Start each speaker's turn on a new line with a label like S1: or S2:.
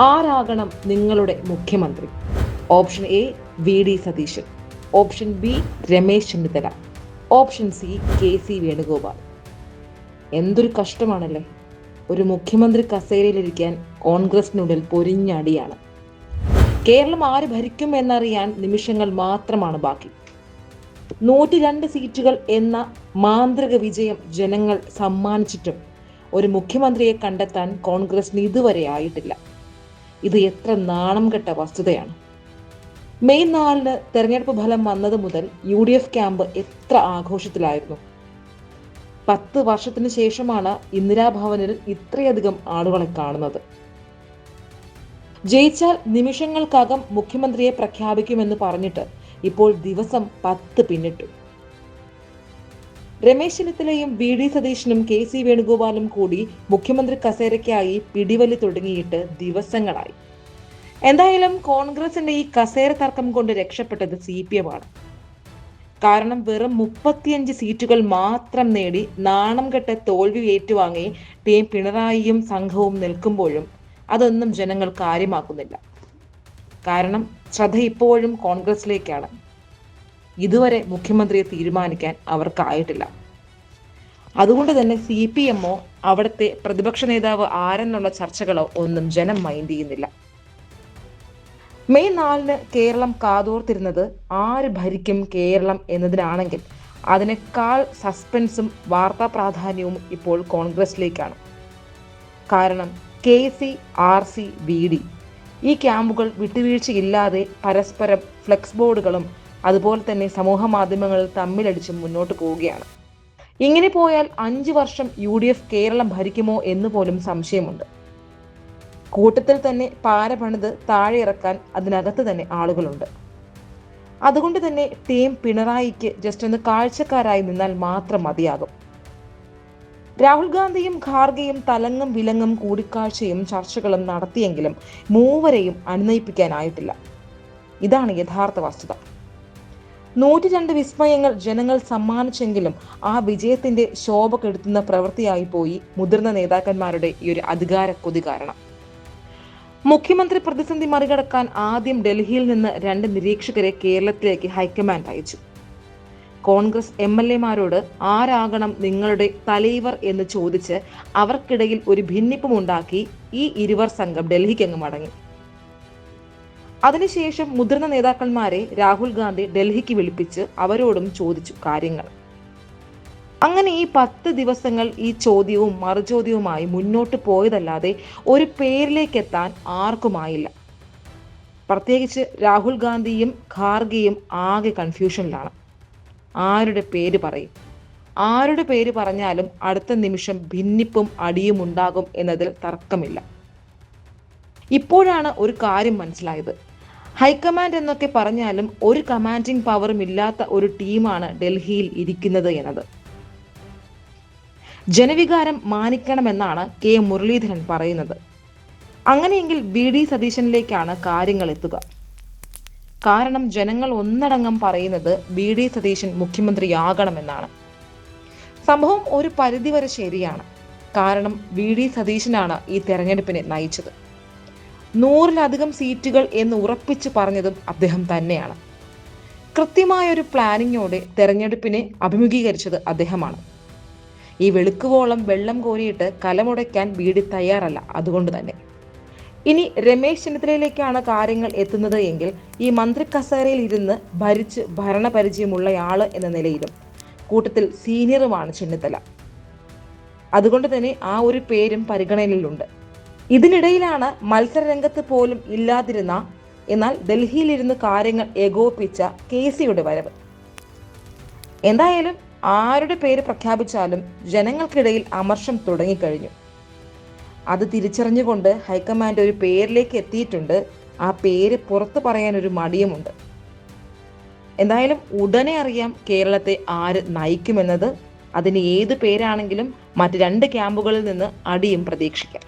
S1: ആരാകണം നിങ്ങളുടെ മുഖ്യമന്ത്രി? Option A VD. Satheesan, option B Ramesh Chennithala, option C K C. Venugopal. എന്തൊരു കഷ്ടമാണല്ലേ! ഒരു മുഖ്യമന്ത്രി കസേരയിലിരിക്കാൻ കോൺഗ്രസിനുള്ളിൽ പൊരിഞ്ഞടിയാണ്. കേരളം ആര് ഭരിക്കും എന്നറിയാൻ നിമിഷങ്ങൾ മാത്രമാണ് ബാക്കി. 102 സീറ്റുകൾ എന്ന മാന്ത്രിക വിജയം ജനങ്ങൾ സമ്മാനിച്ചിട്ടും ഒരു മുഖ്യമന്ത്രിയെ കണ്ടെത്താൻ കോൺഗ്രസിന് ഇതുവരെ ആയിട്ടില്ല. ഇത് എത്ര നാണം കെട്ട വസ്തുതയാണ്. മെയ് 4 തെരഞ്ഞെടുപ്പ് ഫലം വന്നത് മുതൽ UDF ക്യാമ്പ് എത്ര ആഘോഷത്തിലായിരുന്നു. 10 വർഷത്തിന് ശേഷമാണ് ഇന്ദിരാഭവനിൽ ഇത്രയധികം ആളുകളെ കാണുന്നത്. ജയിച്ചാൽ നിമിഷങ്ങൾക്കകം മുഖ്യമന്ത്രിയെ പ്രഖ്യാപിക്കുമെന്ന് പറഞ്ഞിട്ട് ഇപ്പോൾ ദിവസം 10 പിന്നിട്ടു. രമേശ് ചെന്നിത്തലയും വി.ഡി. സതീശനും കെ.സി. വേണുഗോപാലും കൂടി മുഖ്യമന്ത്രി കസേരയ്ക്കായി പിടിവലി തുടങ്ങിയിട്ട് ദിവസങ്ങളായി. എന്തായാലും കോൺഗ്രസിന്റെ ഈ കസേര തർക്കം കൊണ്ട് രക്ഷപ്പെട്ടത് CPM ആണ്. കാരണം വെറും 35 സീറ്റുകൾ മാത്രം നേടി നാണം കെട്ട തോൽവി ഏറ്റുവാങ്ങി ടീം പിണറായിയും സംഘവും നിൽക്കുമ്പോഴും അതൊന്നും ജനങ്ങൾ കാര്യമാക്കുന്നില്ല. കാരണം ശ്രദ്ധ ഇപ്പോഴും കോൺഗ്രസിലേക്കാണ്. ഇതുവരെ മുഖ്യമന്ത്രിയെ തീരുമാനിക്കാൻ അവർക്കായിട്ടില്ല. അതുകൊണ്ട് തന്നെ CPM-ഓ അവിടുത്തെ പ്രതിപക്ഷ നേതാവ് ആരെന്നുള്ള ചർച്ചകളോ ഒന്നും ജനം മൈൻഡ് ചെയ്യുന്നില്ല. മെയ് 4 കേരളം കാതോർത്തിരുന്നത് ആര് ഭരിക്കും കേരളം എന്നതിനാണെങ്കിൽ അതിനേക്കാൾ സസ്പെൻസും വാർത്താ പ്രാധാന്യവും ഇപ്പോൾ കോൺഗ്രസിലേക്കാണ്. കാരണം KC, RC, VD ഈ ക്യാമ്പുകൾ വിട്ടുവീഴ്ചയില്ലാതെ പരസ്പരം ഫ്ലെക്സ് ബോർഡുകളും അതുപോലെ തന്നെ സമൂഹ മാധ്യമങ്ങളിൽ തമ്മിലടിച്ച് മുന്നോട്ട് പോവുകയാണ്. ഇങ്ങനെ പോയാൽ 5 വർഷം UDF കേരളം ഭരിക്കുമോ എന്ന് പോലും സംശയമുണ്ട്. കൂട്ടത്തിൽ തന്നെ പാര പണിത് താഴെ ഇറക്കാൻ അതിനകത്ത് തന്നെ ആളുകളുണ്ട്. അതുകൊണ്ട് തന്നെ ടീം പിണറായിക്ക് ജസ്റ്റ് ഒന്ന് കാഴ്ചക്കാരായി നിന്നാൽ മാത്രം മതിയാകും. രാഹുൽ ഗാന്ധിയും ഖാർഗെയും തലങ്ങും വിലങ്ങും കൂടിക്കാഴ്ചയും ചർച്ചകളും നടത്തിയെങ്കിലും മൂവരെയും അനുനയിപ്പിക്കാനായിട്ടില്ല. ഇതാണ് യഥാർത്ഥ വസ്തുത. 102 വിസ്മയങ്ങൾ ജനങ്ങൾ സമ്മാനിച്ചെങ്കിലും ആ വിജയത്തിന്റെ ശോഭ കെടുത്തുന്ന പ്രവൃത്തിയായി പോയി മുതിർന്ന നേതാക്കന്മാരുടെ ഈ ഒരു അധികാര കൊതി കാരണം. മുഖ്യമന്ത്രി പ്രതിസന്ധി മറികടക്കാൻ ആദ്യം ഡൽഹിയിൽ നിന്ന് 2 നിരീക്ഷകരെ കേരളത്തിലേക്ക് ഹൈക്കമാൻഡ് അയച്ചു. കോൺഗ്രസ് MLA-മാരോട് ആരാകണം നിങ്ങളുടെ തലൈവർ എന്ന് ചോദിച്ച് അവർക്കിടയിൽ ഒരു ഭിന്നിപ്പുമുണ്ടാക്കി ഈ ഇരുവർ സംഘം ഡൽഹിക്കങ്ങ് മടങ്ങി. അതിനുശേഷം മുതിർന്ന നേതാക്കന്മാരെ രാഹുൽ ഗാന്ധി ഡൽഹിക്ക് വിളിപ്പിച്ച് അവരോടും ചോദിച്ചു കാര്യങ്ങൾ. അങ്ങനെ ഈ 10 ദിവസങ്ങൾ ഈ ചോദ്യവും മറുചോദ്യവുമായി മുന്നോട്ട് പോയതല്ലാതെ ഒരു പേരിലേക്ക് എത്താൻ ആർക്കുമായില്ല. പ്രത്യേകിച്ച് രാഹുൽ ഗാന്ധിയും ഖാർഗെയും ആകെ കൺഫ്യൂഷനിലാണ്. ആരുടെ പേര് പറയും? ആരുടെ പേര് പറഞ്ഞാലും അടുത്ത നിമിഷം ഭിന്നിപ്പും അടിയും ഉണ്ടാകും എന്നതിൽ തർക്കമില്ല. ഇപ്പോഴാണ് ഒരു കാര്യം മനസ്സിലായത്. ഹൈക്കമാൻഡ് എന്നൊക്കെ പറഞ്ഞാലും ഒരു കമാൻഡിംഗ് പവറും ഇല്ലാത്ത ഒരു ടീമാണ് ഡൽഹിയിൽ ഇരിക്കുന്നത് എന്നത്. ജനവികാരം മാനിക്കണമെന്നാണ് K. മുരളീധരൻ പറയുന്നത്. അങ്ങനെയെങ്കിൽ വി.ഡി. സതീശനിലേക്കാണ് കാര്യങ്ങൾ എത്തുക. കാരണം ജനങ്ങൾ ഒന്നടങ്കം പറയുന്നത് വി.ഡി. സതീശൻ മുഖ്യമന്ത്രിയാകണമെന്നാണ്. സംഭവം ഒരു പരിധിവരെ ശരിയാണ്. കാരണം വി.ഡി. സതീശനാണ് ഈ തെരഞ്ഞെടുപ്പിനെ നയിച്ചത്. 100-ലധികം സീറ്റുകൾ എന്ന് ഉറപ്പിച്ചു പറഞ്ഞതും അദ്ദേഹം തന്നെയാണ്. കൃത്യമായൊരു പ്ലാനിങ്ങോടെ തെരഞ്ഞെടുപ്പിനെ അഭിമുഖീകരിച്ചത് അദ്ദേഹമാണ്. ഈ വെളുക്കുവോളം വെള്ളം കോരിയിട്ട് കലമുടയ്ക്കാൻ വി.ഡി. തയ്യാറല്ല. അതുകൊണ്ട് തന്നെ ഇനി രമേശ് ചെന്നിത്തലയിലേക്കാണ് കാര്യങ്ങൾ എത്തുന്നത് എങ്കിൽ ഈ മന്ത്രി കസേരയിൽ ഇരുന്ന് ഭരിച്ച് ഭരണപരിചയമുള്ളയാള് എന്ന നിലയിലും കൂട്ടത്തിൽ സീനിയറുമാണ് ചെന്നിത്തല. അതുകൊണ്ട് തന്നെ ആ ഒരു പേരും പരിഗണനയിലുണ്ട്. ഇതിനിടയിലാണ് മത്സരരംഗത്ത് പോലും ഇല്ലാതിരുന്ന എന്നാൽ ഡൽഹിയിലിരുന്ന് കാര്യങ്ങൾ ഏകോപിപ്പിച്ച KCയുടെ വരവ്. എന്തായാലും ആരുടെ പേര് പ്രഖ്യാപിച്ചാലും ജനങ്ങൾക്കിടയിൽ അമർഷം തുടങ്ങിക്കഴിഞ്ഞു. അത് തിരിച്ചറിഞ്ഞുകൊണ്ട് ഹൈക്കമാൻഡ് ഒരു പേരിലേക്ക് എത്തിയിട്ടുണ്ട്. ആ പേര് പുറത്തു പറയാൻ ഒരു മടിയുമുണ്ട്. എന്തായാലും ഉടനെ അറിയാം കേരളത്തെ ആര് നയിക്കുമെന്നത്. അതിന് ഏത് പേരാണെങ്കിലും മറ്റ് 2 ക്യാമ്പുകളിൽ നിന്ന് അടിയും പ്രതീക്ഷിക്കാം.